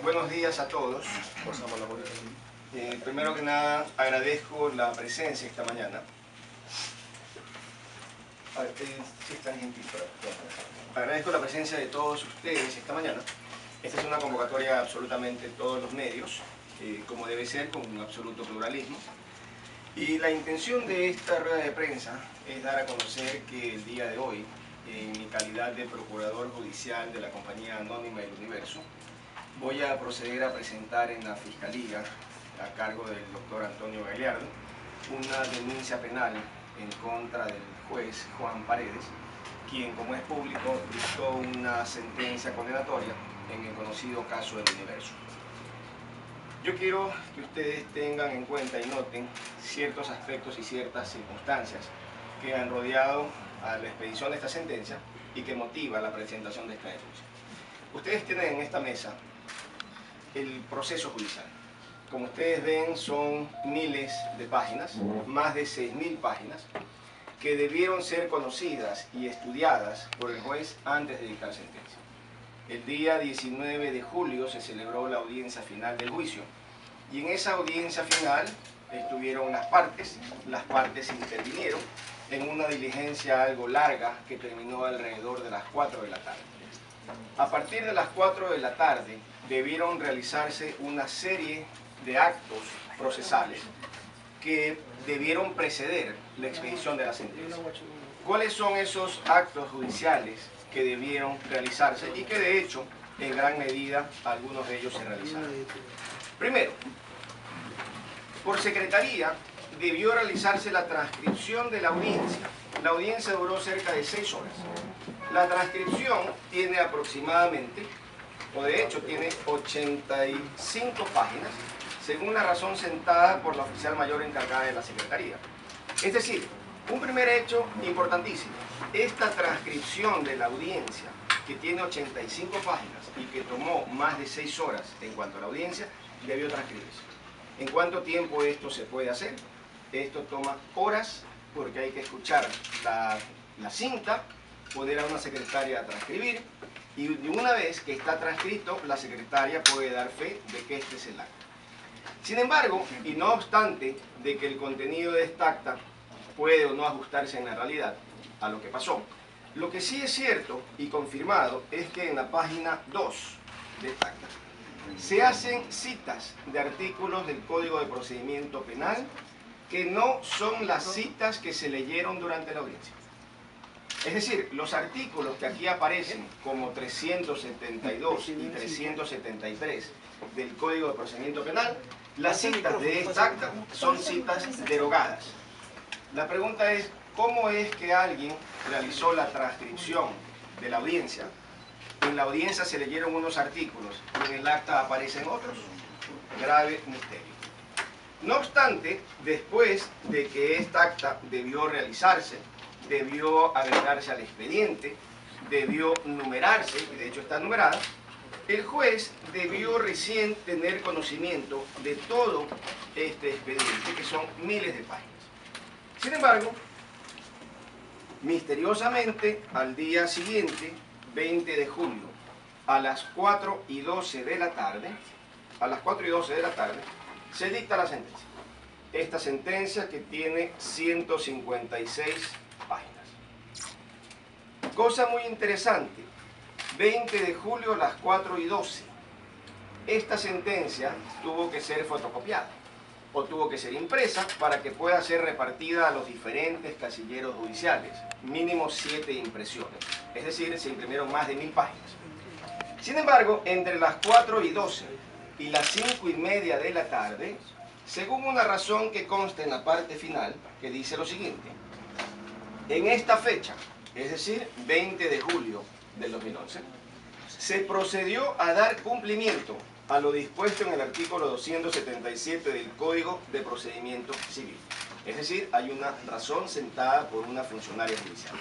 Buenos días a todos. Primero que nada, agradezco la presencia esta mañana. Agradezco la presencia de todos ustedes esta mañana. Esta es una convocatoria absolutamente de todos los medios, como debe ser, con un absoluto pluralismo. Y la intención de esta rueda de prensa es dar a conocer que el día de hoy, en mi calidad de Procurador Judicial de la Compañía Anónima del Universo, voy a proceder a presentar en la Fiscalía, a cargo del doctor Antonio Gagliardo, una denuncia penal en contra del juez Juan Paredes, quien, como es público, dictó una sentencia condenatoria en el conocido caso del Universo. Yo quiero que ustedes tengan en cuenta y noten ciertos aspectos y ciertas circunstancias que han rodeado a la expedición de esta sentencia y que motiva la presentación de esta denuncia. Ustedes tienen en esta mesa el proceso judicial. Como ustedes ven, son miles de páginas, más de 6.000 páginas, que debieron ser conocidas y estudiadas por el juez antes de dictar sentencia. El día 19 de julio se celebró la audiencia final del juicio, y en esa audiencia final estuvieron las partes intervinieron en una diligencia algo larga que terminó alrededor de las 4 de la tarde. A partir de las 4 de la tarde debieron realizarse una serie de actos procesales que debieron preceder la expedición de la sentencia. ¿Cuáles son esos actos judiciales que debieron realizarse y que de hecho en gran medida algunos de ellos se realizaron? Primero, por secretaría debió realizarse la transcripción de la audiencia. La audiencia duró cerca de 6 horas. La transcripción tiene aproximadamente, o de hecho tiene 85 páginas, según la razón sentada por la oficial mayor encargada de la Secretaría. Es decir, un primer hecho importantísimo, esta transcripción de la audiencia, que tiene 85 páginas y que tomó más de 6 horas en cuanto a la audiencia, debió transcribirse. ¿En cuánto tiempo esto se puede hacer? Esto toma horas porque hay que escuchar la cinta, poner a una secretaria a transcribir, y una vez que está transcrito, la secretaria puede dar fe de que este es el acta. Sin embargo, y no obstante de que el contenido de esta acta puede o no ajustarse en la realidad a lo que pasó, lo que sí es cierto y confirmado es que en la página 2 de esta acta se hacen citas de artículos del Código de Procedimiento Penal que no son las citas que se leyeron durante la audiencia. Es decir, los artículos que aquí aparecen como 372 y 373 del Código de Procedimiento Penal, las citas de esta acta son citas derogadas. La pregunta es, ¿cómo es que alguien realizó la transcripción de la audiencia? En la audiencia se leyeron unos artículos y en el acta aparecen otros. Grave misterio. No obstante, después de que esta acta debió realizarse, debió agregarse al expediente, debió numerarse, y de hecho está numerada, el juez debió recién tener conocimiento de todo este expediente, que son miles de páginas. Sin embargo, misteriosamente, al día siguiente, 20 de julio, a las 4:12 de la tarde, se dicta la sentencia. Esta sentencia que tiene 156 páginas. Cosa muy interesante, 20 de julio a las 4:12. Esta sentencia tuvo que ser fotocopiada o tuvo que ser impresa para que pueda ser repartida a los diferentes casilleros judiciales, mínimo 7 impresiones, es decir, se imprimieron más de 1000 páginas. Sin embargo, entre las 4:12 y las 5:30 de la tarde, según una razón que consta en la parte final, que dice lo siguiente: en esta fecha, es decir, 20 de julio del 2011, se procedió a dar cumplimiento a lo dispuesto en el artículo 277 del Código de Procedimiento Civil. Es decir, hay una razón sentada por una funcionaria judicial.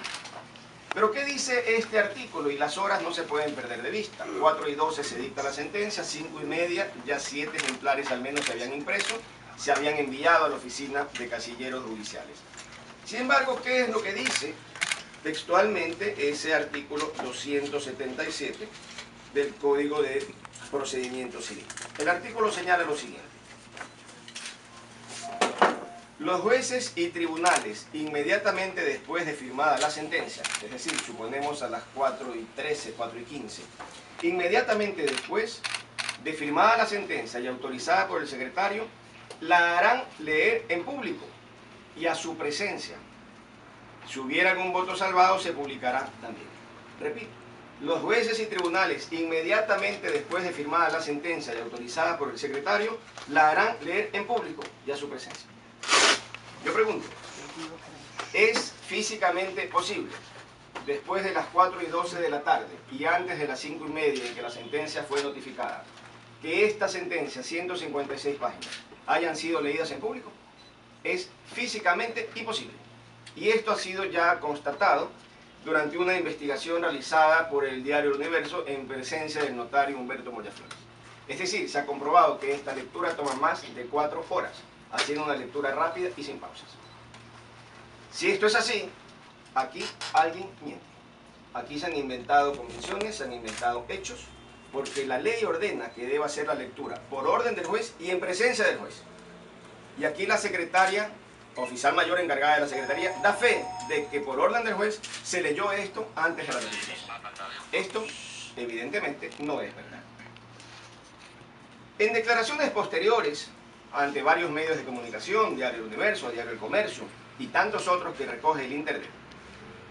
Pero ¿qué dice este artículo? Y las horas no se pueden perder de vista. 4:12 se dicta la sentencia, 5:30 ya 7 ejemplares al menos se habían impreso, se habían enviado a la oficina de casilleros judiciales. Sin embargo, ¿qué es lo que dice textualmente ese artículo 277 del Código de procedimiento civil. El artículo señala lo siguiente. Los jueces y tribunales, inmediatamente después de firmada la sentencia, es decir, suponemos a las 4:13, 4:15, inmediatamente después de firmada la sentencia y autorizada por el secretario, la harán leer en público y a su presencia. Si hubiera algún voto salvado, se publicará también. Repito, los jueces y tribunales, inmediatamente después de firmada la sentencia y autorizada por el secretario, la harán leer en público y a su presencia. Yo pregunto, ¿es físicamente posible, después de las 4:12 de la tarde y antes de las 5:30 en que la sentencia fue notificada, que esta sentencia, 156 páginas, hayan sido leídas en público? Es físicamente imposible. Y esto ha sido ya constatado durante una investigación realizada por el diario El Universo en presencia del notario Humberto Moya Flores. Es decir, se ha comprobado que esta lectura toma más de 4 horas, haciendo una lectura rápida y sin pausas. Si esto es así, aquí alguien miente. Aquí se han inventado convenciones, se han inventado hechos, porque la ley ordena que deba hacer la lectura por orden del juez y en presencia del juez. Y aquí la secretaria, oficial mayor encargada de la secretaría, da fe de que por orden del juez se leyó esto antes de la notificación. Esto, evidentemente, no es verdad. En declaraciones posteriores, ante varios medios de comunicación, Diario El Universo, Diario El Comercio y tantos otros que recoge el Internet,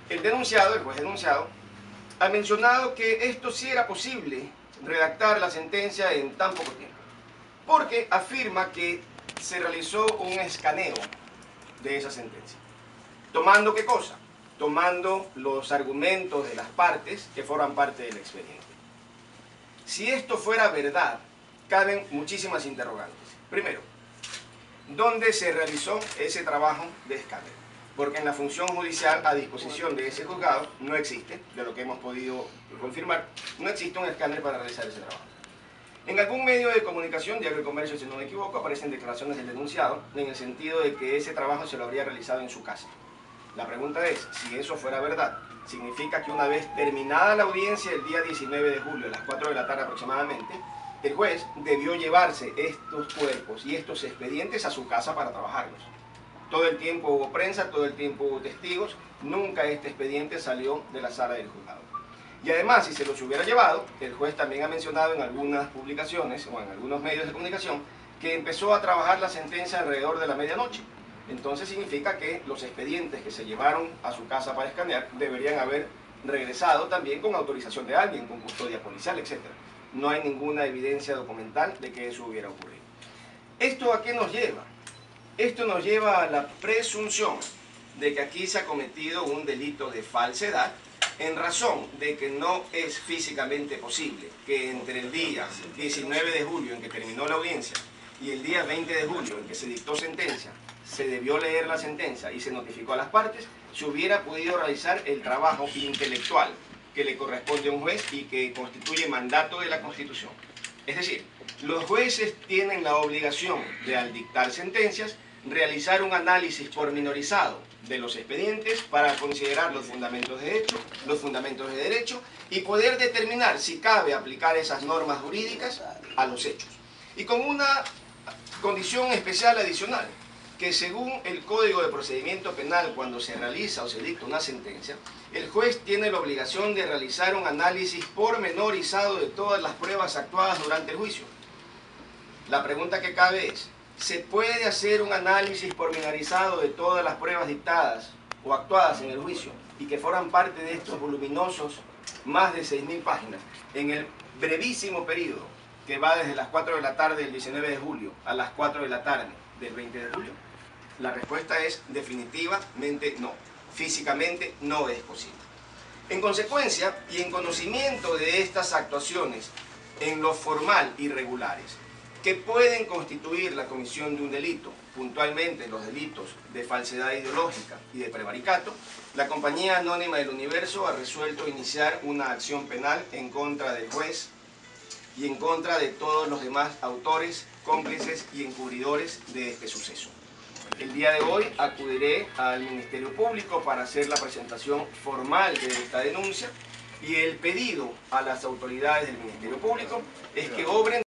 el denunciado, el juez denunciado, ha mencionado que esto sí era posible redactar la sentencia en tan poco tiempo, porque afirma que se realizó un escaneo de esa sentencia. ¿Tomando qué cosa? Tomando los argumentos de las partes que forman parte del expediente. Si esto fuera verdad, caben muchísimas interrogantes. Primero, ¿dónde se realizó ese trabajo de escáner? Porque en la función judicial a disposición de ese juzgado no existe, de lo que hemos podido confirmar, no existe un escáner para realizar ese trabajo. En algún medio de comunicación, Diario El Comercio, si no me equivoco, aparecen declaraciones del denunciado en el sentido de que ese trabajo se lo habría realizado en su casa. La pregunta es, si eso fuera verdad, significa que una vez terminada la audiencia el día 19 de julio, a las 4 de la tarde aproximadamente, el juez debió llevarse estos cuerpos y estos expedientes a su casa para trabajarlos. Todo el tiempo hubo prensa, todo el tiempo hubo testigos, nunca este expediente salió de la sala del juzgado. Y además, si se los hubiera llevado, el juez también ha mencionado en algunas publicaciones o en algunos medios de comunicación que empezó a trabajar la sentencia alrededor de la medianoche. Entonces significa que los expedientes que se llevaron a su casa para escanear deberían haber regresado también con autorización de alguien, con custodia policial, etc. No hay ninguna evidencia documental de que eso hubiera ocurrido. ¿Esto a qué nos lleva? Esto nos lleva a la presunción de que aquí se ha cometido un delito de falsedad en razón de que no es físicamente posible que entre el día 19 de julio en que terminó la audiencia y el día 20 de julio en que se dictó sentencia, se debió leer la sentencia y se notificó a las partes, se hubiera podido realizar el trabajo intelectual que le corresponde a un juez y que constituye mandato de la Constitución. Es decir, los jueces tienen la obligación de, al dictar sentencias, realizar un análisis pormenorizado de los expedientes para considerar los fundamentos de hecho, los fundamentos de derecho y poder determinar si cabe aplicar esas normas jurídicas a los hechos. Y con una condición especial adicional, que según el Código de Procedimiento Penal, cuando se realiza o se dicta una sentencia, el juez tiene la obligación de realizar un análisis pormenorizado de todas las pruebas actuadas durante el juicio. La pregunta que cabe es, ¿se puede hacer un análisis pormenorizado de todas las pruebas dictadas o actuadas en el juicio y que forman parte de estos voluminosos más de 6.000 páginas en el brevísimo periodo que va desde las 4 de la tarde del 19 de julio a las 4 de la tarde del 20 de julio? La respuesta es definitivamente no. Físicamente no es posible. En consecuencia y en conocimiento de estas actuaciones en lo formal irregulares, que pueden constituir la comisión de un delito, puntualmente los delitos de falsedad ideológica y de prevaricato, la Compañía Anónima del Universo ha resuelto iniciar una acción penal en contra del juez y en contra de todos los demás autores, cómplices y encubridores de este suceso. El día de hoy acudiré al Ministerio Público para hacer la presentación formal de esta denuncia Y el pedido a las autoridades del Ministerio Público es que obren